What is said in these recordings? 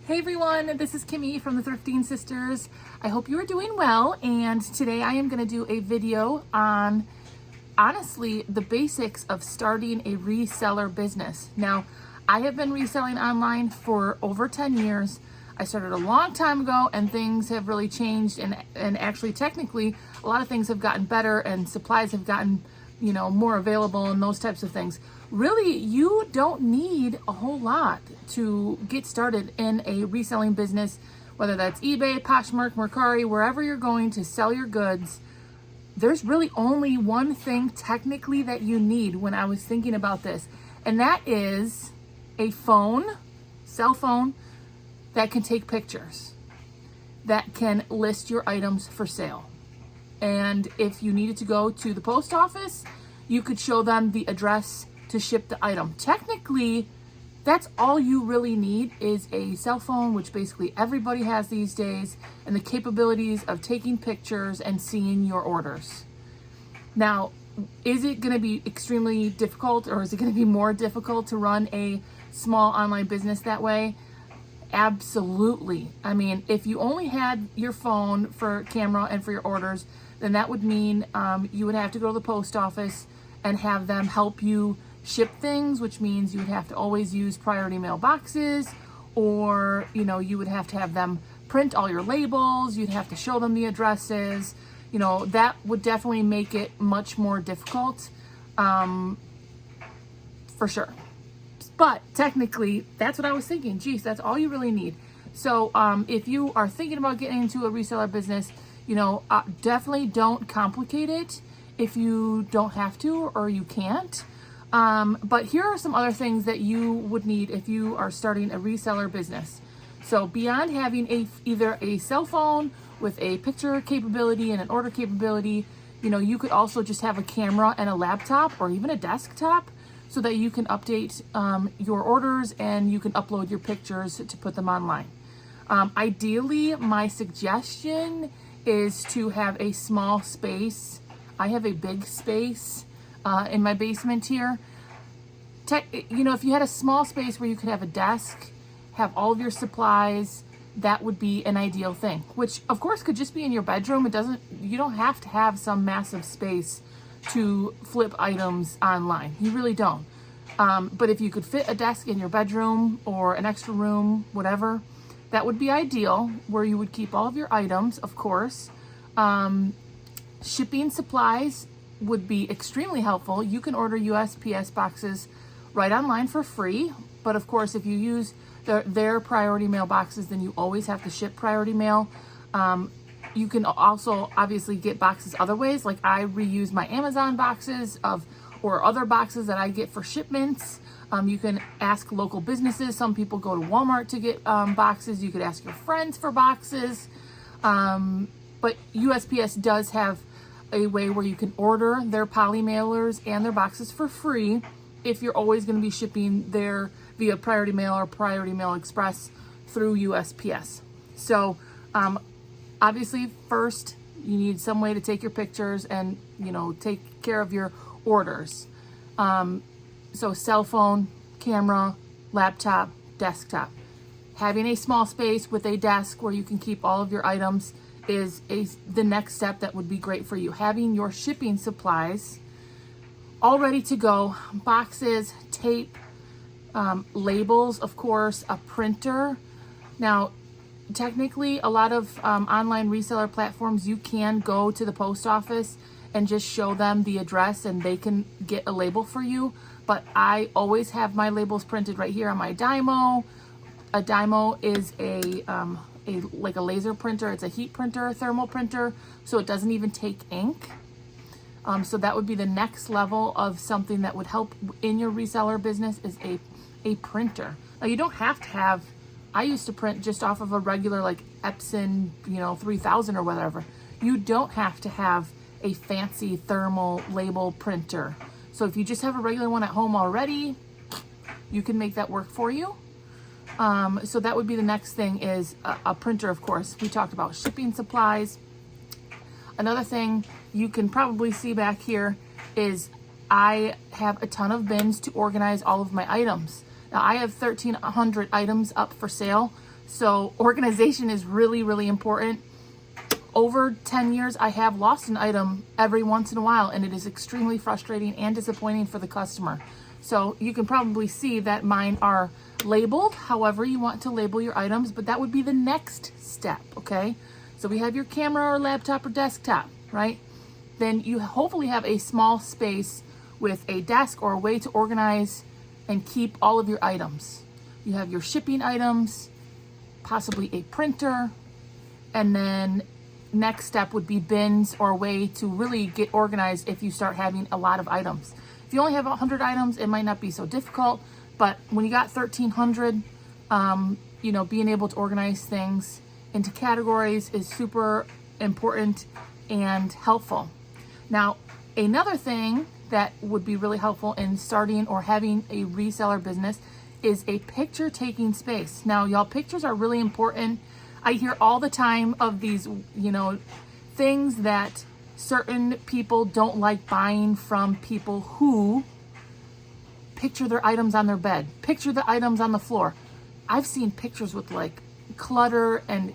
Hey everyone, this is Kimmy from the Thrifting Sisters. I hope you are doing well, and today I am going to do a video on, honestly, the basics of starting a reseller business. Now, I have been reselling online for over 10 years. I started a long time ago and things have really changed, and actually technically a lot of things have gotten better and supplies have gotten, more available and those types of things. Really, you don't need a whole lot to get started in a reselling business, whether that's eBay, Poshmark, Mercari, wherever you're going to sell your goods. There's really only one thing technically that you need when I was thinking about this, and that is a cell phone that can take pictures, that can list your items for sale. And if you needed to go to the post office, you could show them the address to ship the item. Technically, that's all you really need is a cell phone, which basically everybody has these days, and the capabilities of taking pictures and seeing your orders. Now, is it going to be extremely difficult, or is it going to be more difficult to run a small online business that way? Absolutely. I mean, if you only had your phone for camera and for your orders, then that would mean you would have to go to the post office and have them help you ship things, which means you would have to always use priority mail boxes, or you would have to have them print all your labels. You'd have to show them the addresses. That would definitely make it much more difficult, for sure. But technically, that's what I was thinking. Geez, that's all you really need. So if you are thinking about getting into a reseller business, definitely don't complicate it if you don't have to or you can't. But here are some other things that you would need if you are starting a reseller business. So beyond having either a cell phone with a picture capability and an order capability, you could also just have a camera and a laptop or even a desktop, so that you can update your orders and you can upload your pictures to put them online. Ideally, my suggestion is to have a small space. I have a big space in my basement here. If you had a small space where you could have a desk, have all of your supplies, that would be an ideal thing, which of course could just be in your bedroom. You don't have to have some massive space to flip items online. You really don't. But if you could fit a desk in your bedroom or an extra room, whatever, that would be ideal, where you would keep all of your items, of course. Shipping supplies would be extremely helpful. You can order USPS boxes right online for free, but of course, if you use their priority mail boxes, then you always have to ship priority mail. You can also obviously get boxes other ways, like I reuse my Amazon boxes or other boxes that I get for shipments. You can ask local businesses. Some people go to Walmart to get boxes. You could ask your friends for boxes. But USPS does have a way where you can order their poly mailers and their boxes for free if you're always going to be shipping there via Priority Mail or Priority Mail Express through USPS. So obviously, first, you need some way to take your pictures and, take care of your orders. So cell phone, camera, laptop, desktop. Having a small space with a desk where you can keep all of your items is the next step that would be great for you. Having your shipping supplies all ready to go, boxes, tape, labels, of course, a printer. Now, technically, a lot of online reseller platforms, you can go to the post office and just show them the address and they can get a label for you. But I always have my labels printed right here on my Dymo. A Dymo is like a laser printer. It's a heat printer, thermal printer, so it doesn't even take ink. So that would be the next level of something that would help in your reseller business, is a printer. Now, you don't have to have, I used to print just off of a regular like Epson, 3000 or whatever. You don't have to have a fancy thermal label printer. So if you just have a regular one at home already, you can make that work for you. So that would be the next thing, is a printer, of course. We talked about shipping supplies. Another thing you can probably see back here is I have a ton of bins to organize all of my items. Now I have 1,300 items up for sale. So organization is really, really important. Over 10 years, I have lost an item every once in a while, and it is extremely frustrating and disappointing for the customer. So you can probably see that mine are labeled however you want to label your items, but that would be the next step, okay? So we have your camera or laptop or desktop, right? Then you hopefully have a small space with a desk or a way to organize and keep all of your items. You have your shipping items, possibly a printer, and then next step would be bins or a way to really get organized if you start having a lot of items. If you only have 100 items, it might not be so difficult, but when you got 1,300, you know, being able to organize things into categories is super important and helpful. Now, another thing that would be really helpful in starting or having a reseller business is a picture taking space. Now, y'all, pictures are really important. I hear all the time of these, you know, things that certain people don't like buying from people who picture their items on their bed, picture the items on the floor. I've seen pictures with like clutter and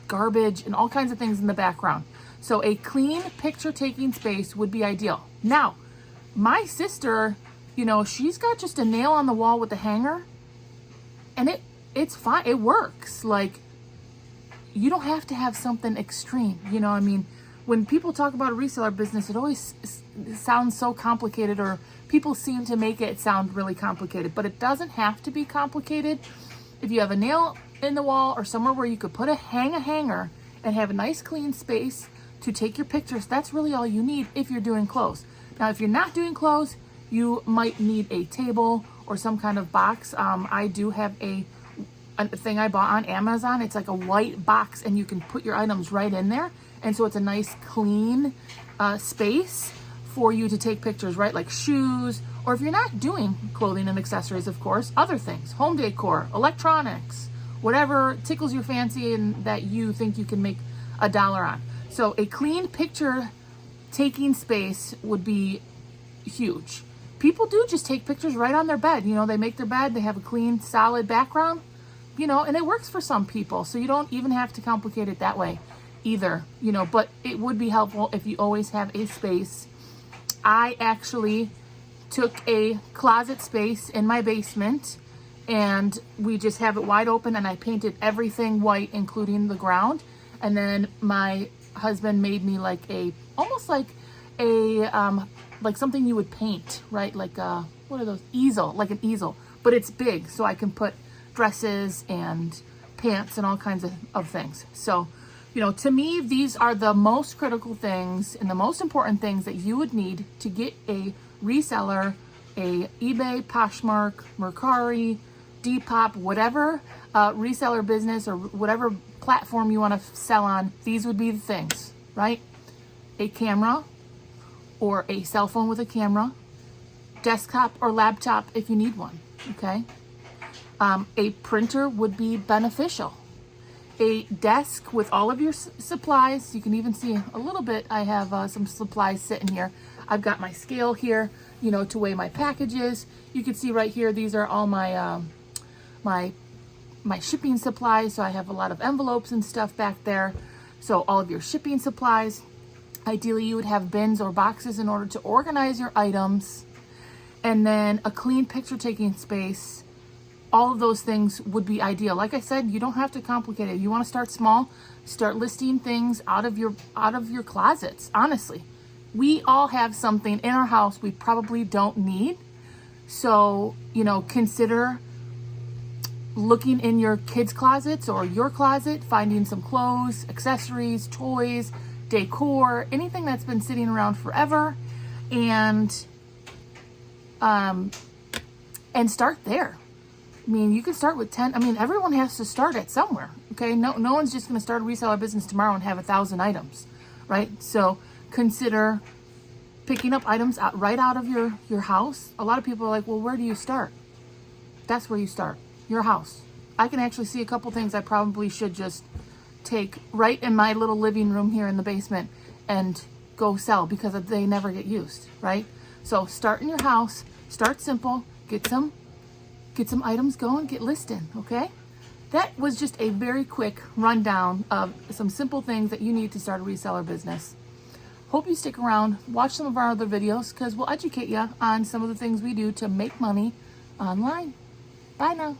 garbage and all kinds of things in the background. So a clean picture taking space would be ideal. Now, my sister, you know, she's got just a nail on the wall with a hanger, and it's fine. It works. Like, you don't have to have something extreme. You know, I mean, when people talk about a reseller business, it always sounds so complicated, or people seem to make it sound really complicated, but it doesn't have to be complicated. If you have a nail in the wall or somewhere where you could put a hanger and have a nice clean space to take your pictures, that's really all you need if you're doing clothes. Now, if you're not doing clothes, you might need a table or some kind of box. I do have a thing I bought on Amazon. It's like a white box, and you can put your items right in there. And so it's a nice clean space for you to take pictures, right? Like shoes, or if you're not doing clothing and accessories, of course, other things, home decor, electronics, whatever tickles your fancy and that you think you can make a dollar on. So a clean picture taking space would be huge. People do just take pictures right on their bed. You know, they make their bed, they have a clean, solid background, you know, and it works for some people. So you don't even have to complicate it that way either, you know, but it would be helpful if you always have a space. I actually took a closet space in my basement, and we just have it wide open, and I painted everything white, including the ground. And then my husband made me like almost like like something you would paint, right? Like what are those? Easel, like an easel, but it's big, so I can put dresses and pants and all kinds of things. So, you know, to me, these are the most critical things and the most important things that you would need to get a reseller, a eBay, Poshmark, Mercari, Depop, whatever reseller business or whatever platform you want to sell on. These would be the things, right? A camera or a cell phone with a camera, desktop or laptop if you need one, okay? A printer would be beneficial. A desk with all of your supplies. You can even see a little bit, I have some supplies sitting here. I've got my scale here, you know, to weigh my packages. You can see right here, these are all my my shipping supplies. So I have a lot of envelopes and stuff back there. So all of your shipping supplies. Ideally, you would have bins or boxes in order to organize your items. And then a clean picture taking space. All of those things would be ideal. Like I said, you don't have to complicate it. You want to start small, start listing things out of your closets. Honestly, we all have something in our house we probably don't need. So, you know, consider looking in your kids' closets or your closet, finding some clothes, accessories, toys, decor, anything that's been sitting around forever, and start there. I mean, you can start with 10. I mean, everyone has to start at somewhere, okay? No one's just going to start a reseller business tomorrow and have 1,000 items, right? So consider picking up items right out of your house. A lot of people are like, well, where do you start? That's where you start, your house. I can actually see a couple things I probably should just take right in my little living room here in the basement and go sell because they never get used, right? So start in your house, start simple, get some items going, get listing, okay? that was just a very quick rundown of some simple things that you need to start a reseller business. Hope you stick around, watch some of our other videos, because we'll educate you on some of the things we do to make money online. Bye now.